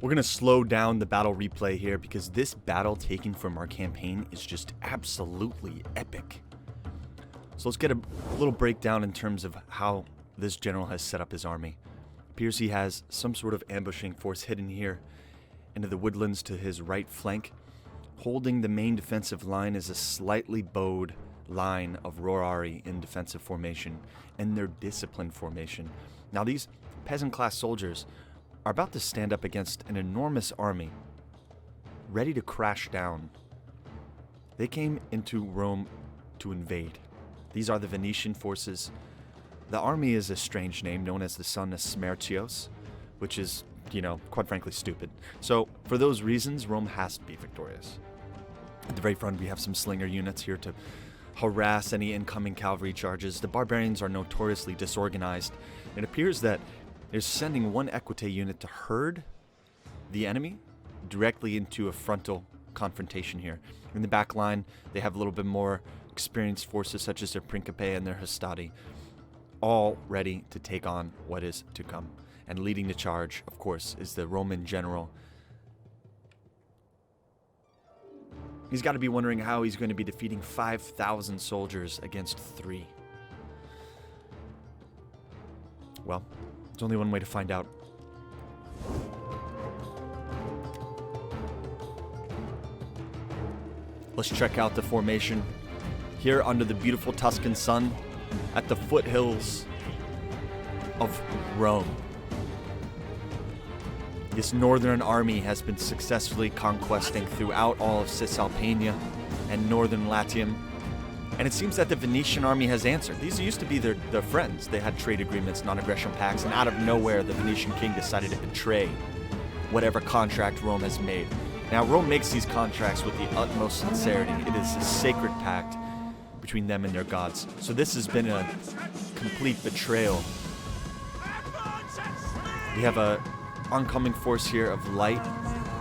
We're going to slow down the battle replay here because this battle taken from our campaign is just absolutely epic. So let's get a little breakdown in terms of how this general has set up his army. Appears he has some sort of ambushing force hidden here into the woodlands to his right flank. Holding the main defensive line is a slightly bowed line of Rorari in defensive formation and their disciplined formation. Now these peasant class soldiers are about to stand up against an enormous army, ready to crash down. They came into Rome to invade. These are the Venetian forces. The army is a strange name, known as the Son of Smertios, which is, quite frankly, stupid. So, for those reasons, Rome has to be victorious. At the very front, we have some slinger units here to harass any incoming cavalry charges. The barbarians are notoriously disorganized. It appears that they're sending one equite unit to herd the enemy directly into a frontal confrontation here. In the back line, they have a little bit more experienced forces such as their Principe and their Hastati, all ready to take on what is to come. And leading the charge, of course, is the Roman general. He's got to be wondering how he's going to be defeating 5,000 soldiers against 3. Well, there's only one way to find out. Let's check out the formation here under the beautiful Tuscan sun at the foothills of Rome. This northern army has been successfully conquesting throughout all of Cisalpania and northern Latium. And it seems that the Venetian army has answered. These used to be their friends. They had trade agreements, non-aggression pacts, and out of nowhere, the Venetian king decided to betray whatever contract Rome has made. Now, Rome makes these contracts with the utmost sincerity. It is a sacred pact between them and their gods. So this has been a complete betrayal. We have a oncoming force here of light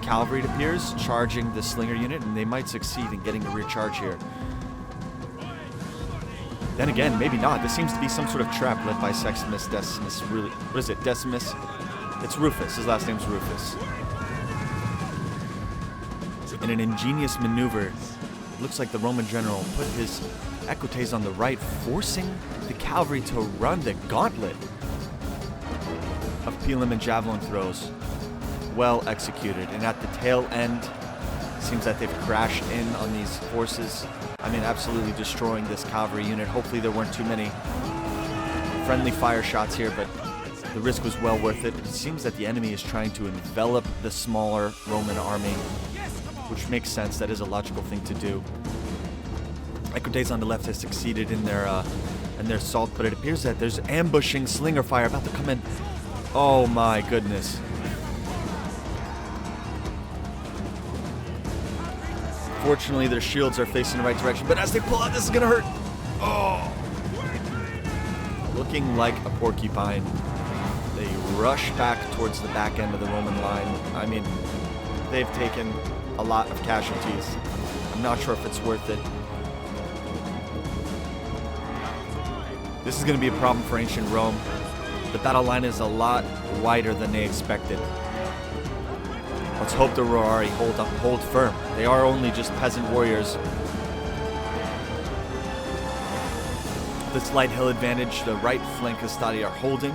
cavalry, it appears, charging the slinger unit, and they might succeed in getting a rear charge here. Then again, maybe not. This seems to be some sort of trap led by Sextimus Decimus. Really, what is it? Decimus? It's Rufus. His last name's Rufus. In an ingenious maneuver, it looks like the Roman general put his equites on the right, forcing the cavalry to run the gauntlet of pilum and javelin throws. Well executed. And at the tail end, it seems that they've crashed in on these forces. I mean, absolutely destroying this cavalry unit. Hopefully there weren't too many friendly fire shots here, but the risk was well worth it. It seems that the enemy is trying to envelop the smaller Roman army, which makes sense. That is a logical thing to do. Equites on the left has succeeded in their assault, but it appears that there's ambushing slinger fire about to come in. Oh my goodness. Fortunately, their shields are facing the right direction, but as they pull out, this is gonna hurt. Oh! Looking like a porcupine. They rush back towards the back end of the Roman line. I mean, they've taken a lot of casualties. I'm not sure if it's worth it. This is gonna be a problem for ancient Rome. The battle line is a lot wider than they expected. Let's hope the Rorari hold firm. They are only just peasant warriors. This light hill advantage, the right flank Hastati are holding,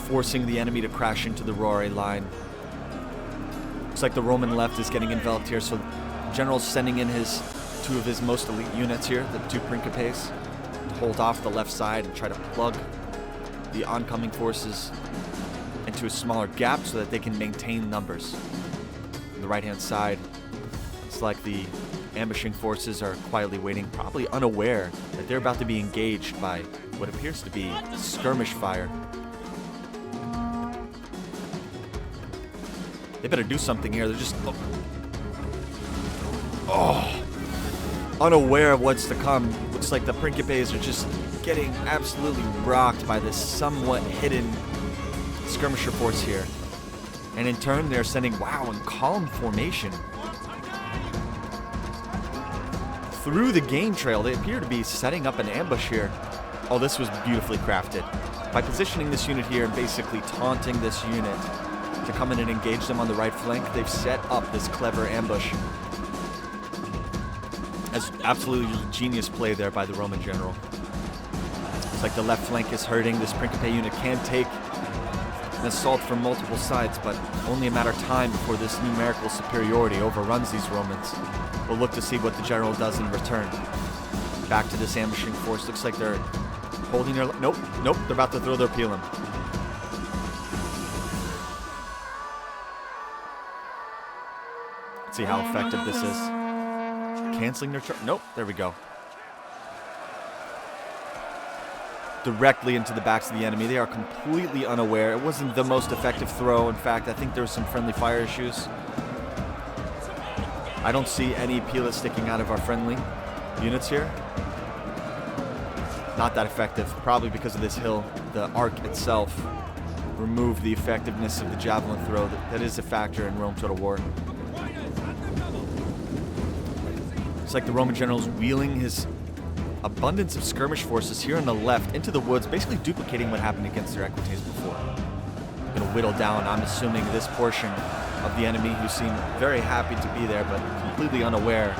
forcing the enemy to crash into the Rorari line. Looks like the Roman left is getting enveloped here, so the general's sending in two of his most elite units here, the 2 Principes, to hold off the left side and try to plug the oncoming forces into a smaller gap so that they can maintain numbers. On the right-hand side, it's like the ambushing forces are quietly waiting, probably unaware that they're about to be engaged by what appears to be skirmish fire. They better do something here. They're just unaware of what's to come. Looks like the Principes are just getting absolutely rocked by this somewhat hidden skirmisher force here. And in turn, they're sending, in column formation through the game trail. They appear to be setting up an ambush here. Oh, this was beautifully crafted. By positioning this unit here and basically taunting this unit to come in and engage them on the right flank. They've set up this clever ambush. That's absolutely genius play there by the Roman general. It's like the left flank is hurting. This Principe unit can take an assault from multiple sides, but only a matter of time before this numerical superiority overruns these Romans. We'll look to see what the general does in return. Back to this ambushing force. Looks like they're holding their... Nope, they're about to throw their Pilum. Let's see how effective this is. Canceling their charge. Nope, there we go. Directly into the backs of the enemy. They are completely unaware. It wasn't the most effective throw. In fact, I think there was some friendly fire issues. I don't see any Pila sticking out of our friendly units here. Not that effective, probably because of this hill. The arc itself removed the effectiveness of the javelin throw. That is a factor in Rome Total War. It's like the Roman general's wheeling his abundance of skirmish forces here on the left into the woods, basically duplicating what happened against their equites before. Going to whittle down, I'm assuming, this portion of the enemy who seem very happy to be there, but completely unaware.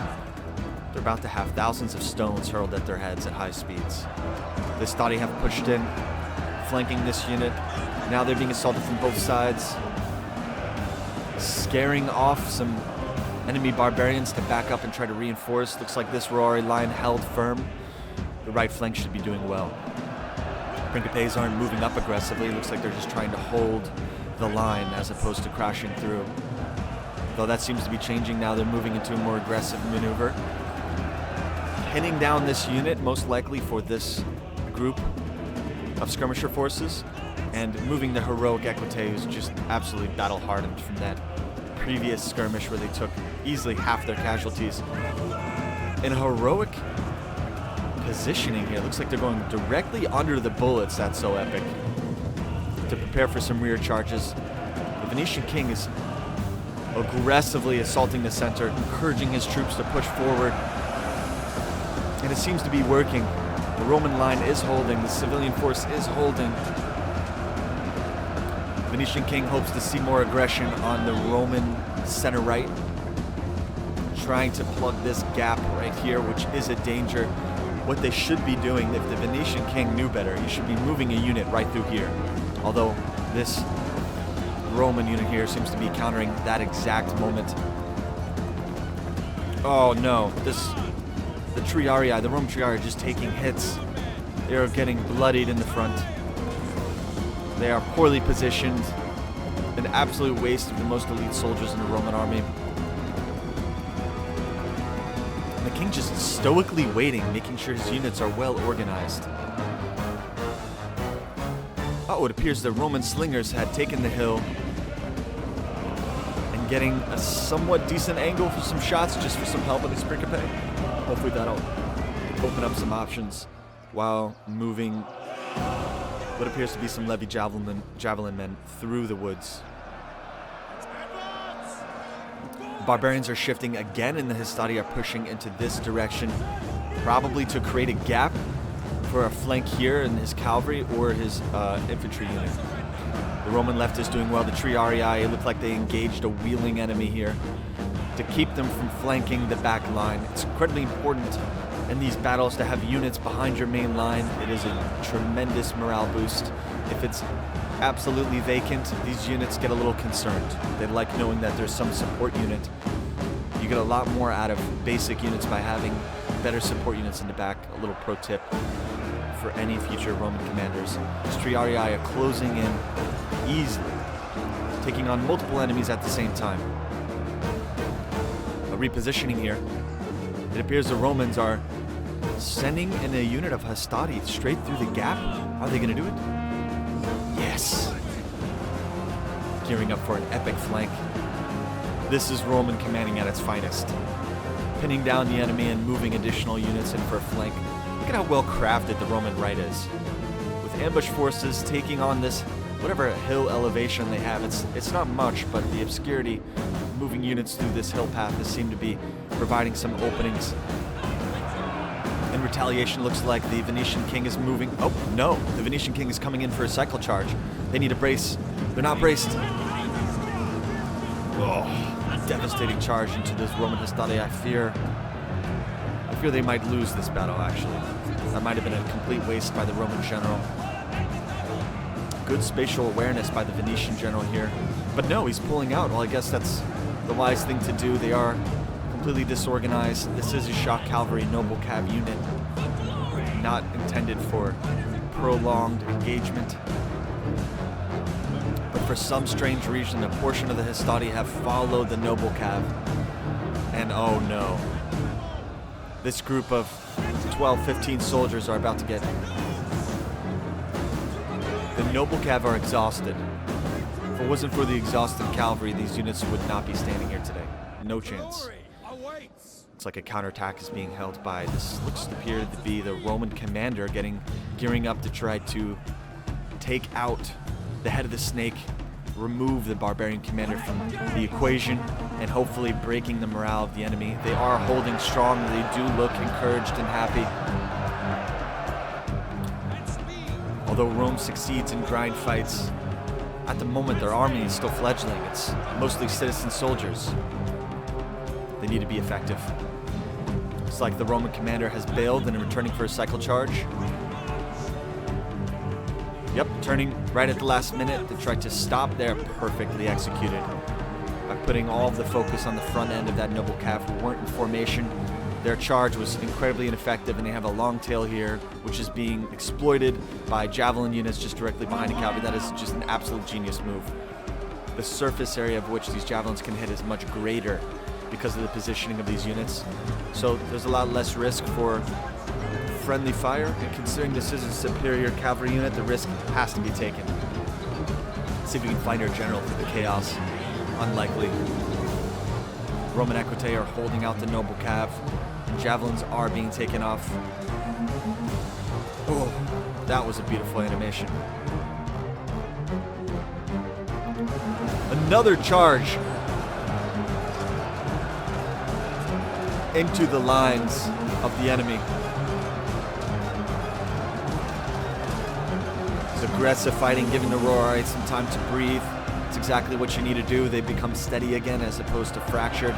They're about to have thousands of stones hurled at their heads at high speeds. This Stati have pushed in, flanking this unit. Now they're being assaulted from both sides, scaring off some enemy barbarians to back up and try to reinforce. Looks like this Rorari line held firm. The right flank should be doing well. Principes aren't moving up aggressively. It looks like they're just trying to hold the line as opposed to crashing through. Though that seems to be changing now. They're moving into a more aggressive maneuver. Pinning down this unit, most likely for this group of skirmisher forces, and moving the heroic Equite, who's just absolutely battle-hardened from that previous skirmish where they took easily half their casualties. In a heroic positioning here, looks like they're going directly under the bullets. That's so epic. To prepare for some rear charges. The Venetian king is aggressively assaulting the center, encouraging his troops to push forward. And it seems to be working. The Roman line is holding. The civilian force is holding. The Venetian king hopes to see more aggression on the Roman center right. Trying to plug this gap right here, which is a danger. What they should be doing, if the Venetian king knew better, he should be moving a unit right through here. Although this Roman unit here seems to be countering that exact moment. Oh no, the Triarii, the Roman Triarii are just taking hits. They are getting bloodied in the front. They are poorly positioned. An absolute waste of the most elite soldiers in the Roman army. And the king just stoically waiting, making sure his units are well organized. Oh, it appears the Roman slingers had taken the hill and getting a somewhat decent angle for some shots, just for some help with this Principe. Hopefully that'll open up some options while moving what appears to be some Levy javelin men through the woods. Barbarians are shifting again, and the Hastati are pushing into this direction, probably to create a gap for a flank here in his cavalry or his infantry unit. The Roman left is doing well. The Triarii, it looked like they engaged a wheeling enemy here to keep them from flanking the back line. It's incredibly important in these battles to have units behind your main line. It is a tremendous morale boost. If it's absolutely vacant, these units get a little concerned. They like knowing that there's some support unit. You get a lot more out of basic units by having better support units in the back. A little pro tip for any future Roman commanders. These Triarii are closing in easily, taking on multiple enemies at the same time. A repositioning here. It appears the Romans are sending in a unit of Hastati straight through the gap. Are they going to do it? Yes. Gearing up for an epic flank. This is Roman commanding at its finest. Pinning down the enemy and moving additional units in for a flank. Look at how well crafted the Roman right is. With ambush forces taking on this, whatever hill elevation they have, it's not much, but the obscurity, moving units through this hill path, this seem to be providing some openings. In retaliation, looks like the Venetian king is moving. Oh, no. The Venetian king is coming in for a cycle charge. They need a brace. They're not braced. Oh, devastating charge into this Roman Hastati. I fear they might lose this battle, actually. That might have been a complete waste by the Roman general. Good spatial awareness by the Venetian general here. But no, he's pulling out. Well, I guess that's the wise thing to do. They are completely disorganized. This is a shock cavalry noble cav unit, not intended for prolonged engagement. But for some strange reason, a portion of the Hastati have followed the noble cav. And oh no. This group of 12, 15 soldiers are about to get... The noble cav are exhausted. If it wasn't for the exhausted cavalry, these units would not be standing here today. No chance. Looks like a counterattack is being held by this. Looks to appear to be the Roman commander gearing up to try to take out the head of the snake, remove the barbarian commander from the equation, and hopefully breaking the morale of the enemy. They are holding strong. They do look encouraged and happy. Although Rome succeeds in grind fights, at the moment their army is still fledgling. It's mostly citizen soldiers. They need to be effective. It's like the Roman commander has bailed and returning for a cycle charge. Yep, turning right at the last minute to try to stop there. Perfectly executed by putting all of the focus on the front end of that noble cav who weren't in formation. Their charge was incredibly ineffective, and they have a long tail here, which is being exploited by javelin units just directly behind the cavalry. That is just an absolute genius move. The surface area of which these javelins can hit is much greater because of the positioning of these units. So there's a lot less risk for friendly fire, and considering this is a superior cavalry unit, the risk has to be taken. Let's see if we can find our general for the chaos. Unlikely. Roman Equite are holding out the noble cav. Javelins are being taken off. Oh, that was a beautiful animation. Another charge into the lines of the enemy. It's aggressive fighting, giving the Roarite some time to breathe. It's exactly what you need to do. They become steady again as opposed to fractured.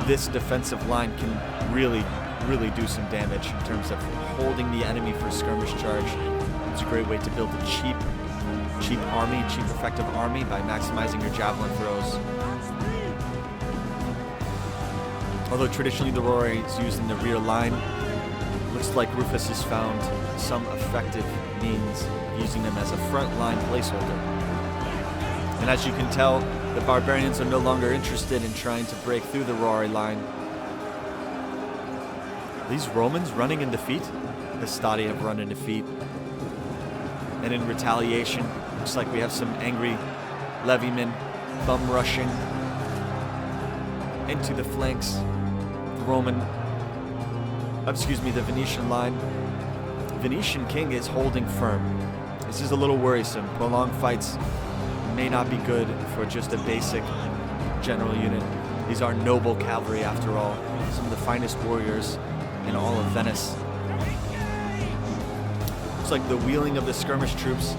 This defensive line can really do some damage in terms of holding the enemy for skirmish charge. It's a great way to build a cheap army, cheap effective army by maximizing your javelin throws. Although traditionally the Roarite is used in the rear line, looks like Rufus has found some effective means of using them as a front line placeholder. And as you can tell, the barbarians are no longer interested in trying to break through the Roarite line. These Romans running in defeat? The Hastati have run in defeat. And in retaliation, looks like we have some angry levymen bum rushing into the flanks. The Venetian line. Venetian king is holding firm. This is a little worrisome. Prolonged fights may not be good for just a basic general unit. These are noble cavalry after all. Some of the finest warriors in all of Venice. Looks like the wheeling of the skirmish troops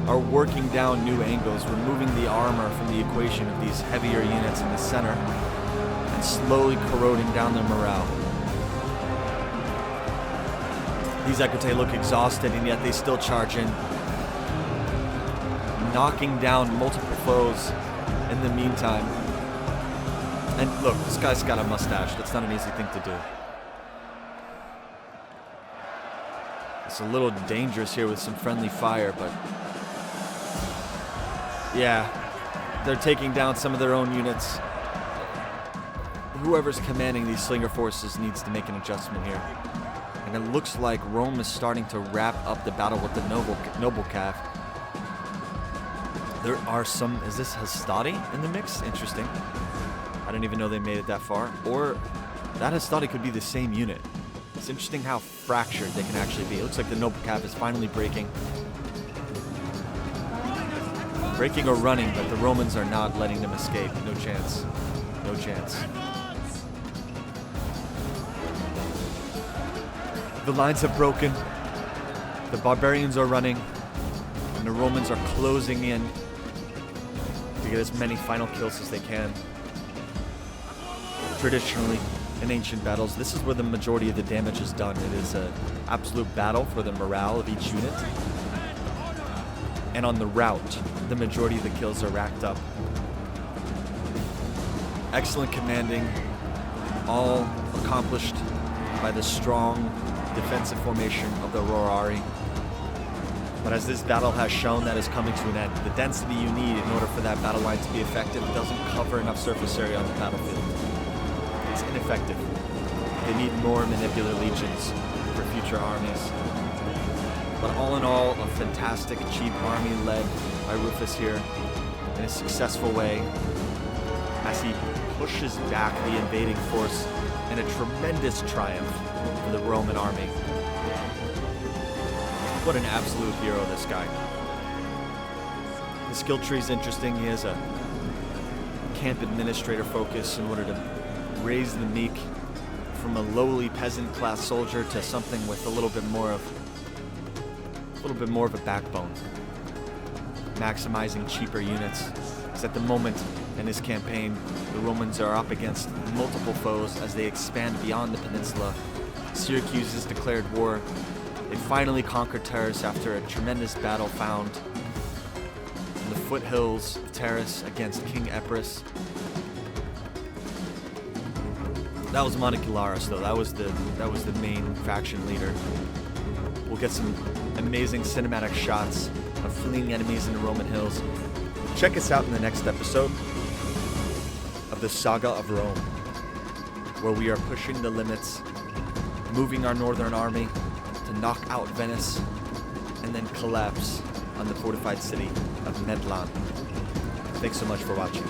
are working down new angles, removing the armor from the equation of these heavier units in the center and slowly corroding down their morale. These Equite look exhausted, and yet they still charge in, knocking down multiple foes in the meantime. And look, this guy's got a mustache. That's not an easy thing to do. It's a little dangerous here with some friendly fire, but yeah, they're taking down some of their own units. Whoever's commanding these slinger forces needs to make an adjustment here. And it looks like Rome is starting to wrap up the battle with the noble cav. There are some... Is this Hastati in the mix? Interesting. I didn't even know they made it that far. Or that Hastati could be the same unit. It's interesting how fractured they can actually be. It looks like the noble cav is finally breaking. Breaking or running, but the Romans are not letting them escape. No chance. No chance. The lines have broken. The barbarians are running. And the Romans are closing in. to get as many final kills as they can. Traditionally, in ancient battles, this is where the majority of the damage is done. It is an absolute battle for the morale of each unit. And on the route, the majority of the kills are racked up. Excellent commanding, all accomplished by the strong defensive formation of the Rorari. But as this battle has shown, that is coming to an end. The density you need in order for that battle line to be effective doesn't cover enough surface area on the battlefield. It's ineffective. They need more manipular legions for future armies. But all in all, a fantastic, cheap army led by Rufus here in a successful way as he pushes back the invading force in a tremendous triumph for the Roman army. What an absolute hero, this guy. The skill tree is interesting. He has a camp administrator focus in order to raise the meek from a lowly peasant class soldier to something with a little bit more of a backbone. Maximizing cheaper units. Because at the moment in this campaign, the Romans are up against multiple foes as they expand beyond the peninsula. Syracuse has declared war. They finally conquered Terrace after a tremendous battle found in the foothills of Terrace against King Epirus. That was Monicularis, though. That was the main faction leader. We'll get some amazing cinematic shots of fleeing enemies in the Roman hills. Check us out in the next episode of the Saga of Rome, where we are pushing the limits, moving our northern army to knock out Venice, and then collapse on the fortified city of Medlan. Thanks so much for watching.